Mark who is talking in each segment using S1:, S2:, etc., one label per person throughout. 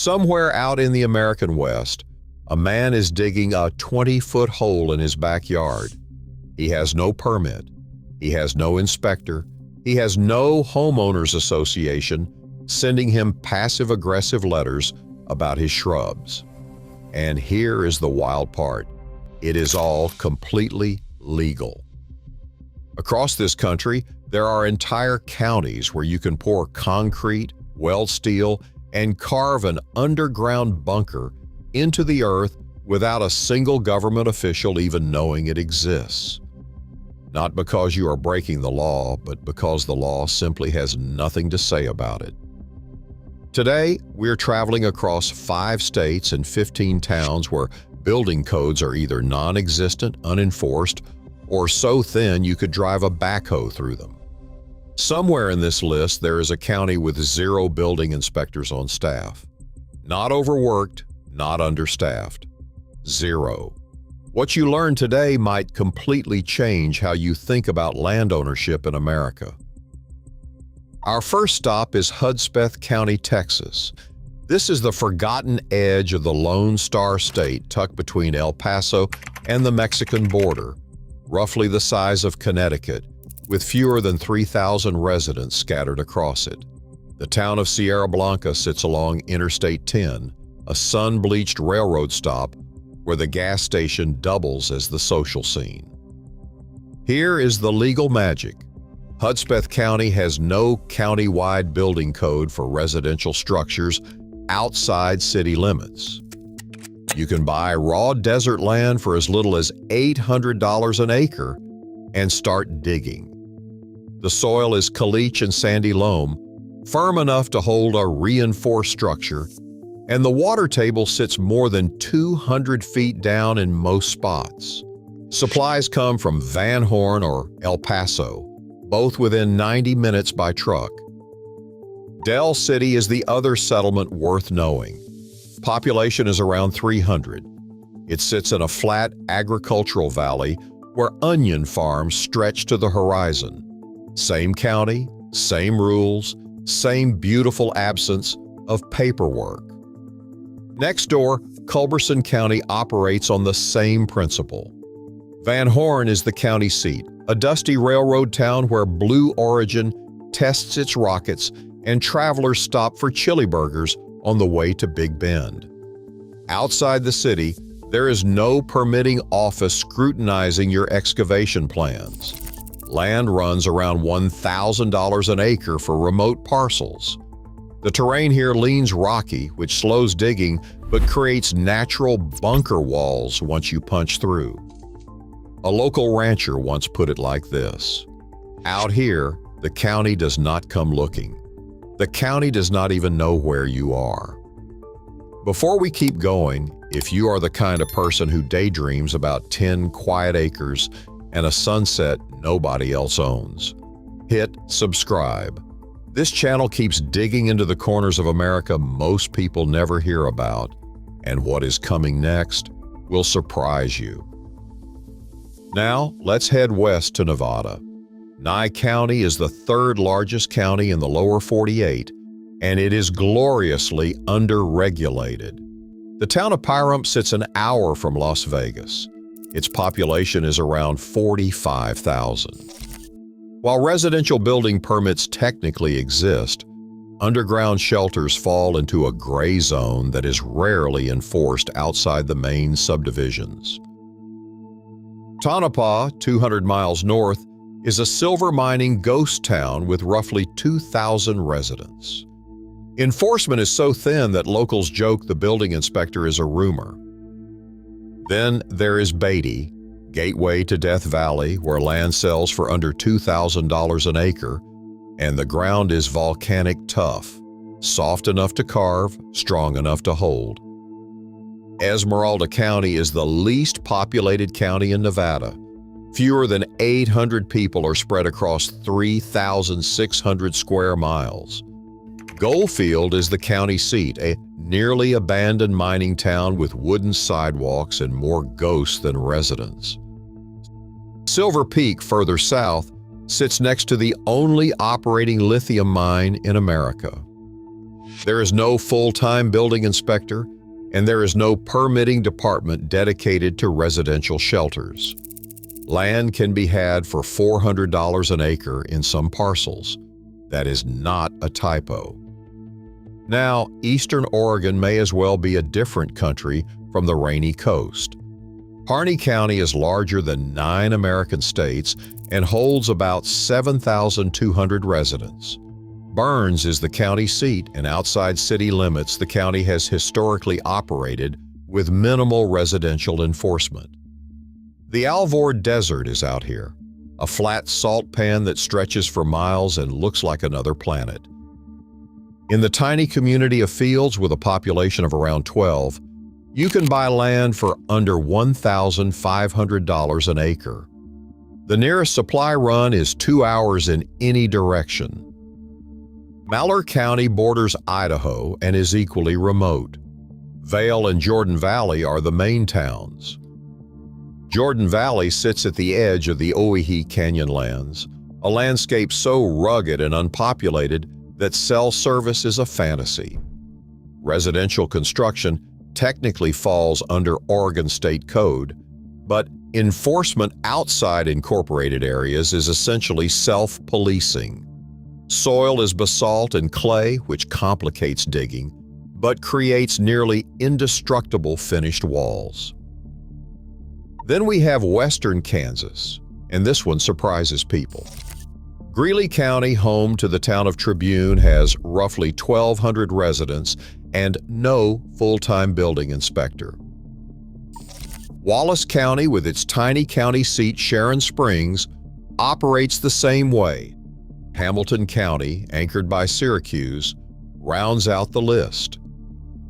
S1: Somewhere out in the American West, a man is digging a 20-foot hole in his backyard. He has no permit. He has no inspector. He has no homeowners association sending him passive-aggressive letters about his shrubs. And here is the wild part. It is all completely legal. Across this country, there are entire counties where you can pour concrete, weld steel, and carve an underground bunker into the earth without a single government official even knowing it exists. Not because you are breaking the law, but because the law simply has nothing to say about it. Today, we're traveling across 5 states and 15 towns where building codes are either non-existent, unenforced, or so thin you could drive a backhoe through them. Somewhere in this list, there is a county with 0 building inspectors on staff. Not overworked, not understaffed. 0. What you learn today might completely change how you think about land ownership in America. Our first stop is Hudspeth County, Texas. This is the forgotten edge of the Lone Star State tucked between El Paso and the Mexican border, roughly the size of Connecticut, with fewer than 3,000 residents scattered across it. The town of Sierra Blanca sits along Interstate 10, a sun-bleached railroad stop where the gas station doubles as the social scene. Here is the legal magic. Hudspeth County has no county-wide building code for residential structures outside city limits. You can buy raw desert land for as little as $800 an acre and start digging. The soil is caliche and sandy loam, firm enough to hold a reinforced structure, and the water table sits more than 200 feet down in most spots. Supplies come from Van Horn or El Paso, both within 90 minutes by truck. Del City is the other settlement worth knowing. Population is around 300. It sits in a flat agricultural valley where onion farms stretch to the horizon. Same county, same rules, same beautiful absence of paperwork. Next door, Culberson County operates on the same principle. Van Horn is the county seat, a dusty railroad town where Blue Origin tests its rockets and travelers stop for chili burgers on the way to Big Bend. Outside the city, there is no permitting office scrutinizing your excavation plans. Land runs around $1,000 an acre for remote parcels. The terrain here leans rocky, which slows digging but creates natural bunker walls once you punch through. A local rancher once put it like this: "Out here, the county does not come looking. The county does not even know where you are." Before we keep going, if you are the kind of person who daydreams about 10 quiet acres and a sunset nobody else owns, hit subscribe. This channel keeps digging into the corners of America most people never hear about, and what is coming next will surprise you. Now, let's head west to Nevada. Nye County is the 3rd largest county in the lower 48, and it is gloriously under-regulated. The town of Pahrump sits an hour from Las Vegas. Its population is around 45,000. While residential building permits technically exist, underground shelters fall into a gray zone that is rarely enforced outside the main subdivisions. Tonopah, 200 miles north, is a silver mining ghost town with roughly 2,000 residents. Enforcement is so thin that locals joke the building inspector is a roomer. Then there is Beatty, gateway to Death Valley, where land sells for under $2,000 an acre, and the ground is volcanic tough, soft enough to carve, strong enough to hold. Esmeralda County is the least populated county in Nevada. Fewer than 800 people are spread across 3,600 square miles. Goldfield is the county seat, a nearly abandoned mining town with wooden sidewalks and more ghosts than residents. Silver Peak, further south, sits next to the only operating lithium mine in America. There is no full-time building inspector, and there is no permitting department dedicated to residential shelters. Land can be had for $400 an acre in some parcels. That is not a typo. Now, Eastern Oregon may as well be a different country from the rainy coast. Harney County is larger than 9 American states and holds about 7,200 residents. Burns is the county seat, and outside city limits, the county has historically operated with minimal residential enforcement. The Alvord Desert is out here, a flat salt pan that stretches for miles and looks like another planet. In the tiny community of Fields with a population of around 12, you can buy land for under $1,500 an acre. The nearest supply run is 2 hours in any direction. Malheur County borders Idaho and is equally remote. Vail and Jordan Valley are the main towns. Jordan Valley sits at the edge of the Owyhee Canyonlands, a landscape so rugged and unpopulated that cell service is a fantasy. Residential construction technically falls under Oregon State Code, but enforcement outside incorporated areas is essentially self-policing. Soil is basalt and clay, which complicates digging, but creates nearly indestructible finished walls. Then we have western Kansas, and this one surprises people. Greeley County, home to the town of Tribune, has roughly 1,200 residents and no full-time building inspector. Wallace County, with its tiny county seat Sharon Springs, operates the same way. Hamilton County, anchored by Syracuse, rounds out the list.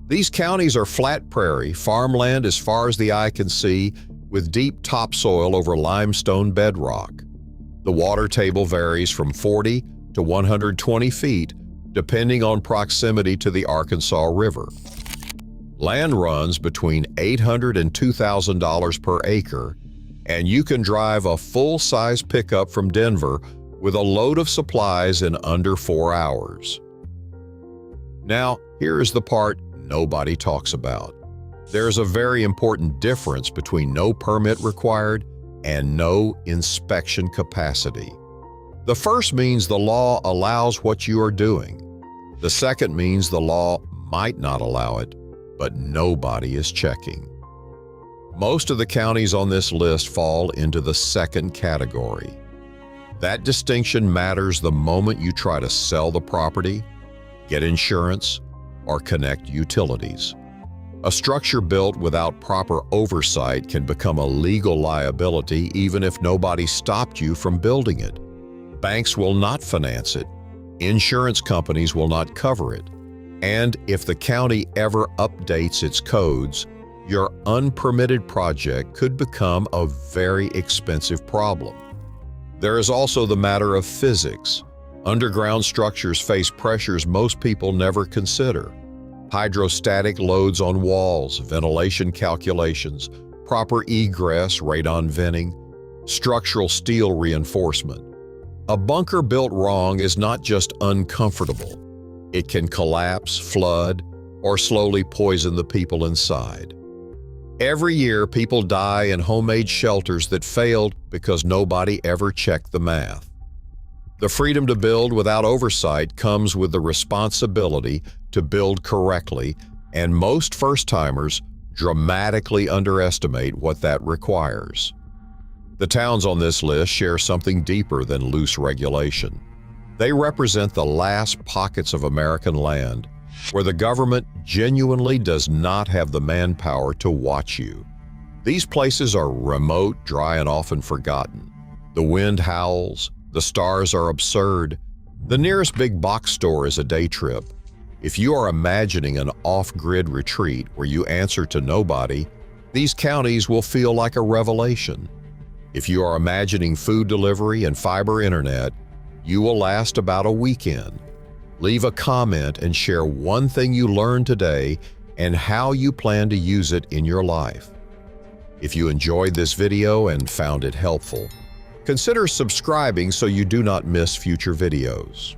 S1: These counties are flat prairie, farmland as far as the eye can see, with deep topsoil over limestone bedrock. The water table varies from 40 to 120 feet, depending on proximity to the Arkansas River. Land runs between $800 and $2,000 per acre, and you can drive a full-size pickup from Denver with a load of supplies in under 4 hours. Now, here is the part nobody talks about. There's a very important difference between no permit required and no inspection capacity. The first means the law allows what you are doing. The second means the law might not allow it, but nobody is checking. Most of the counties on this list fall into the second category. That distinction matters the moment you try to sell the property, get insurance, or connect utilities. A structure built without proper oversight can become a legal liability even if nobody stopped you from building it. Banks will not finance it. Insurance companies will not cover it. And if the county ever updates its codes, your unpermitted project could become a very expensive problem. There is also the matter of physics. Underground structures face pressures most people never consider. Hydrostatic loads on walls, ventilation calculations, proper egress, radon venting, structural steel reinforcement. A bunker built wrong is not just uncomfortable. It can collapse, flood, or slowly poison the people inside. Every year, people die in homemade shelters that failed because nobody ever checked the math. The freedom to build without oversight comes with the responsibility to build correctly, and most first-timers dramatically underestimate what that requires. The towns on this list share something deeper than loose regulation. They represent the last pockets of American land where the government genuinely does not have the manpower to watch you. These places are remote, dry, and often forgotten. The wind howls, the stars are absurd. The nearest big box store is a day trip. If you are imagining an off-grid retreat where you answer to nobody, these counties will feel like a revelation. If you are imagining food delivery and fiber internet, you will last about a weekend. Leave a comment and share one thing you learned today and how you plan to use it in your life. If you enjoyed this video and found it helpful, consider subscribing so you do not miss future videos.